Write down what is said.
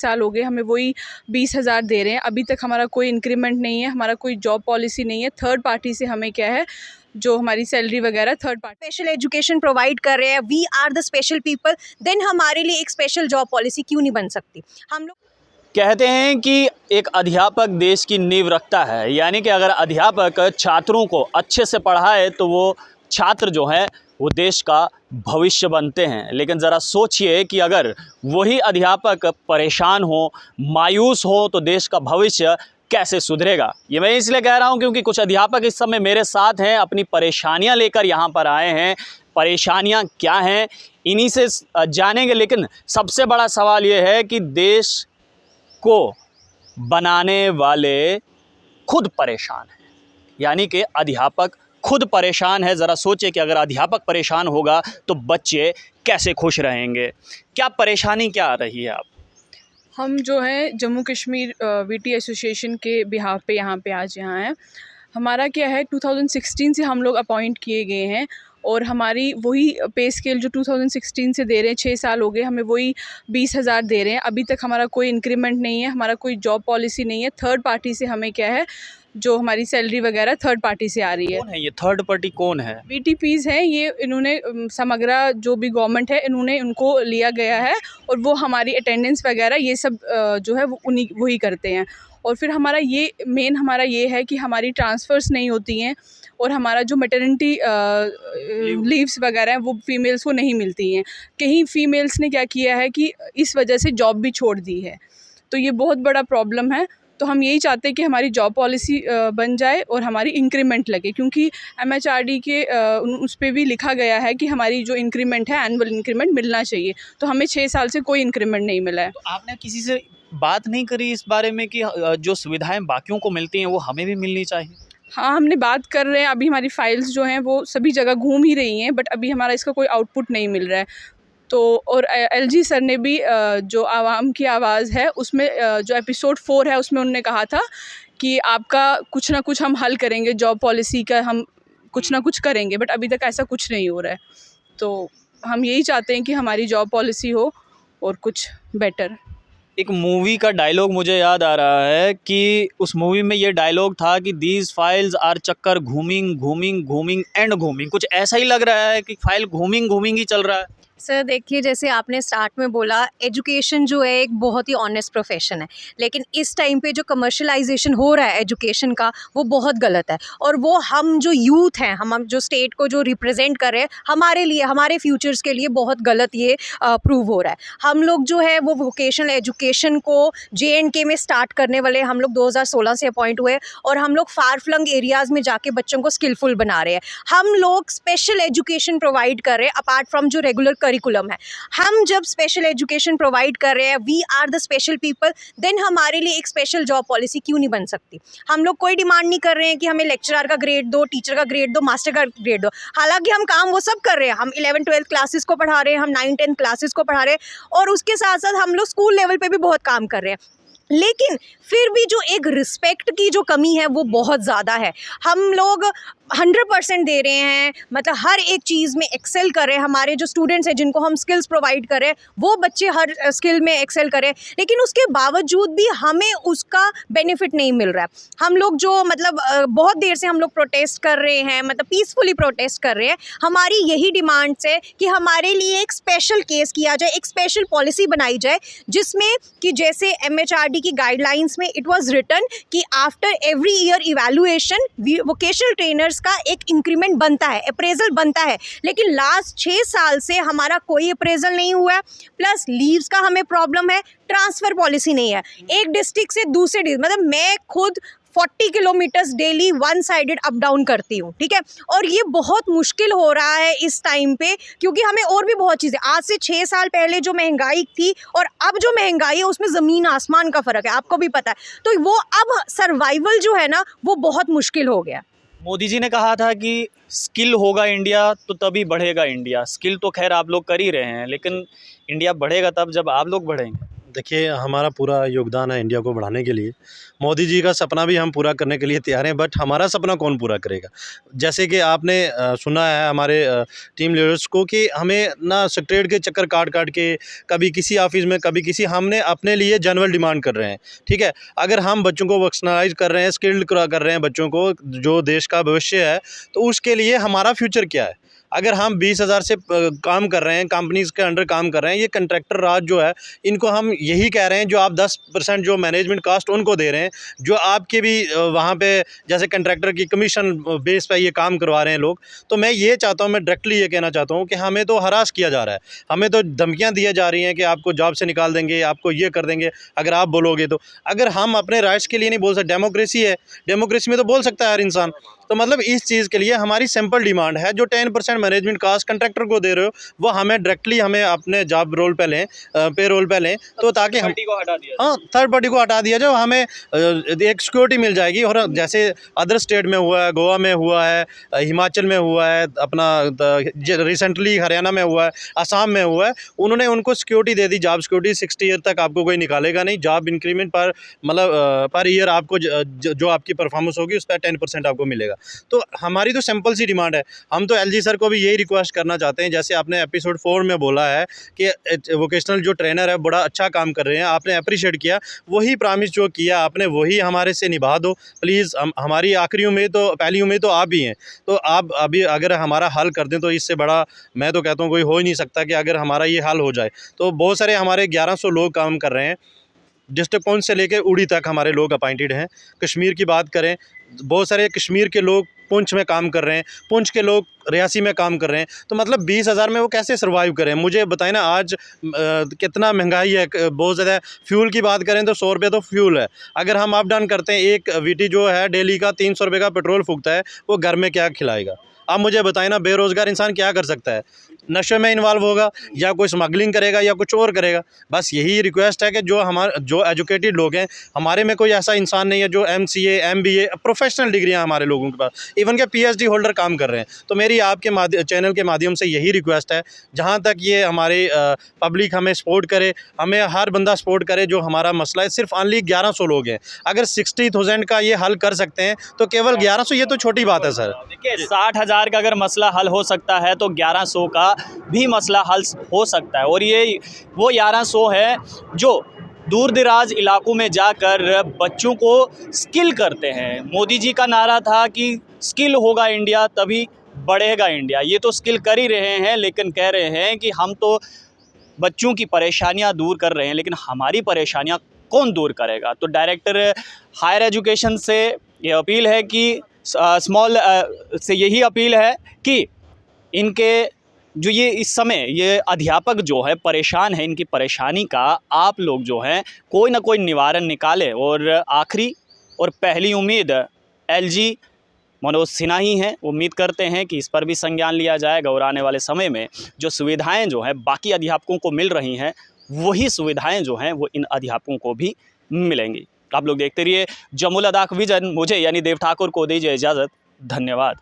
साल हो गए हमें वही 20,000 दे रहे हैं। अभी तक हमारा कोई इंक्रीमेंट नहीं है, हमारा कोई जॉब पॉलिसी नहीं है। थर्ड पार्टी से हमें क्या है, जो हमारी सैलरी वगैरह third party special education provide कर रहे हैं, we are the special people, then हमारे लिए एक स्पेशल जॉब पॉलिसी क्यों नहीं बन सकती? हम लोग कहते हैं कि एक अध्यापक देश की नींव रखता है, यानी कि अगर अध्यापक छात्रों को अच्छे से पढ़ाए तो वो छात्र जो हैं वो देश का भविष्य बनते हैं। लेकिन ज़रा सोचिए कि अगर वही अध्यापक परेशान हो, मायूस हो, तो देश का भविष्य कैसे सुधरेगा। ये मैं इसलिए कह रहा हूँ क्योंकि कुछ अध्यापक इस समय मेरे साथ हैं, अपनी परेशानियाँ लेकर यहाँ पर आए हैं। परेशानियाँ क्या हैं इन्हीं से जानेंगे। लेकिन सबसे बड़ा सवाल ये है कि देश को बनाने वाले खुद परेशान हैं, यानी कि अध्यापक खुद परेशान है। ज़रा सोचिए कि अगर अध्यापक परेशान होगा तो बच्चे कैसे खुश रहेंगे। क्या परेशानी क्या आ रही है आप? हम जो है जम्मू कश्मीर वीटी एसोसिएशन के बिहाफ पे आज यहाँ हैं। हमारा क्या है, 2016 से हम लोग अपॉइंट किए गए हैं और हमारी वही पे स्केल जो 2016 से दे रहे हैं, 6 साल हो गए हमें वही 20,000 दे रहे हैं। अभी तक हमारा कोई इंक्रीमेंट नहीं है, हमारा कोई जॉब पॉलिसी नहीं है। थर्ड पार्टी से हमें क्या है, जो हमारी सैलरी वगैरह थर्ड पार्टी से आ रही है। कौन है ये थर्ड पार्टी, कौन है? बीटीपीज़ हैं ये, इन्होंने समग्रा जो भी गवर्नमेंट है इन्होंने उनको लिया गया है और वो हमारी अटेंडेंस वगैरह ये सब जो है वो वही करते हैं। और फिर हमारा ये है कि हमारी ट्रांसफ़र्स नहीं होती हैं और हमारा जो मैटरनिटी लीव्स वगैरह हैं वो फीमेल्स को नहीं मिलती हैं। कहीं फीमेल्स ने क्या किया है कि इस वजह से जॉब भी छोड़ दी है, तो ये बहुत बड़ा प्रॉब्लम है। तो हम यही चाहते हैं कि हमारी जॉब पॉलिसी बन जाए और हमारी इंक्रीमेंट लगे, क्योंकि एमएचआरडी के उस पे भी लिखा गया है कि हमारी जो इंक्रीमेंट है, एनुअल इंक्रीमेंट मिलना चाहिए। तो हमें 6 साल से कोई इंक्रीमेंट नहीं मिला है। तो आपने किसी से बात नहीं करी इस बारे में कि जो सुविधाएं बाकियों को मिलती हैं वो हमें भी मिलनी चाहिए? हाँ, हमने बात कर रहे हैं। अभी हमारी फाइल्स जो हैं वो सभी जगह घूम ही रही हैं, बट अभी हमारा इसका कोई आउटपुट नहीं मिल रहा है। तो और एलजी सर ने भी जो आवाम की आवाज़ है उसमें जो एपिसोड 4 है उसमें उन्होंने कहा था कि आपका कुछ ना कुछ हम हल करेंगे, जॉब पॉलिसी का हम कुछ ना कुछ करेंगे, बट अभी तक ऐसा कुछ नहीं हो रहा है। तो हम यही चाहते हैं कि हमारी जॉब पॉलिसी हो और कुछ बेटर। एक मूवी का डायलॉग मुझे याद आ रहा है कि उस मूवी में ये डायलॉग था कि दीज फाइल्स आर चक्कर घूमिंग घूमिंग घूमिंग एंड घूमिंग। कुछ ऐसा ही लग रहा है कि फाइल घूमिंग घूमिंग ही चल रहा है। सर देखिए, जैसे आपने स्टार्ट में बोला, एजुकेशन जो है एक बहुत ही ऑनेस्ट प्रोफेशन है, लेकिन इस टाइम पे जो कमर्शलाइजेशन हो रहा है एजुकेशन का वो बहुत गलत है। और वो हम जो यूथ हैं, हम जो स्टेट को जो रिप्रेजेंट कर रहे हैं, हमारे लिए, हमारे फ्यूचर्स के लिए बहुत गलत ये प्रूव हो रहा है। हम लोग जो है वो वोकेशनल एजुकेशन को JNK में स्टार्ट करने वाले, हम लोग 2016 से अपॉइंट हुए और हम लोग फार फ्लंग एरियाज़ में जाके बच्चों को स्किलफुल बना रहे हैं। हम लोग स्पेशल एजुकेशन प्रोवाइड कर रहे हैं अपार्ट फ्रॉम जो रेगुलर करिकुलम है। हम जब स्पेशल एजुकेशन प्रोवाइड कर रहे हैं, we are the special people, then हमारे लिए एक स्पेशल जॉब पॉलिसी क्यों नहीं बन सकती? हम लोग कोई डिमांड नहीं कर रहे हैं कि हमें लेक्चरर का ग्रेड दो, टीचर का ग्रेड दो, मास्टर का ग्रेड दो। हालांकि हम काम वो सब कर रहे हैं, हम 11-12 क्लासेस को पढ़ा रहे हैं, हम 9-10 क्लासेस को पढ़ा रहे हैं और उसके साथ साथ हम लोग स्कूल लेवल पे भी बहुत काम कर रहे हैं। लेकिन फिर भी जो एक रिस्पेक्ट की जो कमी है वो बहुत ज़्यादा है। हम लोग 100% दे रहे हैं, मतलब हर एक चीज़ में एक्सेल कर रहे हैं। हमारे जो स्टूडेंट्स हैं जिनको हम स्किल्स प्रोवाइड कर रहे हैं वो बच्चे हर स्किल में एक्सेल करें, लेकिन उसके बावजूद भी हमें उसका बेनिफिट नहीं मिल रहा है। हम लोग जो मतलब बहुत देर से हम लोग प्रोटेस्ट कर रहे हैं, मतलब पीसफुली प्रोटेस्ट कर रहे हैं। हमारी यही डिमांड्स है कि हमारे लिए एक स्पेशल केस किया जाए, एक स्पेशल पॉलिसी बनाई जाए, जिसमें कि जैसे MHRD की गाइडलाइंस में इट वाज रिटन कि after every year evaluation vocational trainers का एक इंक्रीमेंट बनता है, अप्रेजल बनता है। लेकिन लास्ट 6 साल से हमारा कोई अप्रेजल नहीं हुआ है। प्लस लीव्स का हमें प्रॉब्लम है, ट्रांसफ़र पॉलिसी नहीं है एक डिस्ट्रिक्ट से दूसरे डिस्ट्रिक्ट। मतलब मैं खुद 40 kilometres daily one sided up down करती हूँ, ठीक है। और ये बहुत मुश्किल हो रहा है इस टाइम पे, क्योंकि हमें और भी बहुत चीज़ें, आज से 6 साल पहले जो महंगाई थी और अब जो महंगाई है उसमें ज़मीन आसमान का फ़र्क है, आपको भी पता है। तो वो अब सर्वाइवल जो है ना वो बहुत मुश्किल हो गया। मोदी जी ने कहा था कि स्किल होगा इंडिया तो तभी बढ़ेगा इंडिया। स्किल तो खैर आप लोग कर ही रहे हैं, लेकिन इंडिया बढ़ेगा तब जब आप लोग बढ़ेंगे। देखिए, हमारा पूरा योगदान है इंडिया को बढ़ाने के लिए। मोदी जी का सपना भी हम पूरा करने के लिए तैयार हैं, बट हमारा सपना कौन पूरा करेगा? जैसे कि आपने सुना है हमारे टीम लीडर्स को कि हमें ना सेक्रेटरीट के चक्कर काट के, कभी किसी ऑफिस में, कभी किसी, हमने अपने लिए जनरल डिमांड कर रहे हैं, ठीक है? अगर हम बच्चों को वैक्सीनाइज़ कर रहे हैं, स्किल्ड कर रहे हैं बच्चों को, जो देश का भविष्य है, तो उसके लिए हमारा फ्यूचर क्या है? अगर हम 20,000 से काम कर रहे हैं, कंपनीज़ के अंडर काम कर रहे हैं, ये कॉन्ट्रैक्टर राज जो है, इनको हम यही कह रहे हैं, जो आप 10% जो मैनेजमेंट कास्ट उनको दे रहे हैं, जो आपके भी वहाँ पे जैसे कॉन्ट्रैक्टर की कमीशन बेस पे ये काम करवा रहे हैं लोग। तो मैं ये चाहता हूँ, मैं डायरेक्टली ये कहना चाहता हूँ कि हमें तो हरास किया जा रहा है, हमें तो धमकियाँ दी जा रही हैं कि आपको जॉब से निकाल देंगे, आपको ये कर देंगे अगर आप बोलोगे तो। अगर हम अपने राइट्स के लिए नहीं बोल सकते, डेमोक्रेसी है, डेमोक्रेसी में तो बोल सकता है हर इंसान। तो मतलब इस चीज़ के लिए हमारी सिंपल डिमांड है, जो 10% मैनेजमेंट कास्ट कॉन्ट्रैक्टर को दे रहे हो, वो हमें डायरेक्टली हमें अपने जॉब रोल पे लें, पे रोल पे लें, तो ताकि हम को हटा दिया हाँ, थर्ड पार्टी को हटा दिया जाए, हमें एक सिक्योरिटी मिल जाएगी। और जैसे अदर स्टेट में हुआ है, गोवा में हुआ है, हिमाचल में हुआ है, अपना रिसेंटली हरियाणा में हुआ है, असम में हुआ है, उन्होंने उनको सिक्योरिटी दे दी, जॉब सिक्योरिटी। 60 ईयर तक आपको कोई निकालेगा नहीं, जॉब इंक्रीमेंट पर मतलब पर ईयर आपको जो आपकी परफॉर्मेंस होगी उस पर 10% आपको मिलेगा। तो हमारी तो सिंपल सी डिमांड है। हम तो एलजी सर को भी यही रिक्वेस्ट करना चाहते हैं, जैसे आपने एपिसोड 4 में बोला है कि वोकेशनल जो ट्रेनर है बड़ा अच्छा काम कर रहे हैं, आपने अप्रिशिएट किया, वही प्रॉमिस जो किया आपने वही हमारे से निभा दो प्लीज़। हमारी आखिरी उम्मीद तो, पहली उम्मीद तो आप ही हैं, तो आप अभी अगर हमारा हल कर दें तो इससे बड़ा मैं तो कहता हूँ कोई हो ही नहीं सकता कि अगर हमारा ये हल हो जाए। तो बहुत सारे हमारे 1100 लोग काम कर रहे हैं, डिस्ट्रिक्ट पहुंच से लेकर उड़ी तक हमारे लोग अपॉइंटेड हैं। कश्मीर की बात करें, बहुत सारे कश्मीर के लोग पुंछ में काम कर रहे हैं, पुंछ के लोग रियासी में काम कर रहे हैं। तो मतलब 20,000 में वो कैसे सर्वाइव करें? मुझे बताएं ना, आज कितना महंगाई है, बहुत ज़्यादा। फ्यूल की बात करें तो 100 रुपये तो फ्यूल है। अगर हम अप डाउन करते हैं, एक वीटी जो है डेली का 300 रुपये का पेट्रोल फूकता है, वो घर में क्या खिलाएगा? आप मुझे बताएं ना, बेरोज़गार इंसान क्या कर सकता है? नशे में इन्वॉल्व होगा, या कोई स्मगलिंग करेगा, या कुछ और करेगा। बस यही रिक्वेस्ट है कि जो एजुकेटेड लोग हैं, हमारे में कोई ऐसा इंसान नहीं है जो MCA MBA प्रोफेशनल डिग्रियां हमारे लोगों के पास, इवन के PhD होल्डर काम कर रहे हैं। तो मेरी आपके चैनल के माध्यम से यही रिक्वेस्ट है, जहाँ तक ये हमारे पब्लिक हमें सपोर्ट करे, हमें हर बंदा सपोर्ट करे, जो हमारा मसला है। सिर्फ ओनली 1100 लोग हैं, अगर 60,000 का ये हल कर सकते हैं तो केवल 1100, ये तो छोटी बात है सर। देखिए, 60,000 का अगर मसला हल हो सकता है तो 1100 का भी मसला हल हो सकता है। और ये वो 1100 है जो दूर दराज इलाकों में जाकर बच्चों को स्किल करते हैं। मोदी जी का नारा था कि स्किल होगा इंडिया तभी बढ़ेगा इंडिया। ये तो स्किल कर ही रहे हैं, लेकिन कह रहे हैं कि हम तो बच्चों की परेशानियां दूर कर रहे हैं, लेकिन हमारी परेशानियां कौन दूर करेगा? तो डायरेक्टर हायर एजुकेशन से ये अपील है कि स्मॉल से यही अपील है कि इनके जो ये इस समय ये अध्यापक जो है परेशान है, इनकी परेशानी का आप लोग जो हैं कोई ना कोई निवारण निकालें। और आखिरी और पहली उम्मीद LG मनोज सिन्हा ही हैं। उम्मीद करते हैं कि इस पर भी संज्ञान लिया जाएगा और आने वाले समय में जो सुविधाएं जो हैं बाकी अध्यापकों को मिल रही हैं, वही सुविधाएं जो हैं वो इन अध्यापकों को भी मिलेंगी। आप लोग देखते रहिए जमुल अदाख विजन। मुझे यानी देव ठाकुर को दीजिए इजाज़त। धन्यवाद।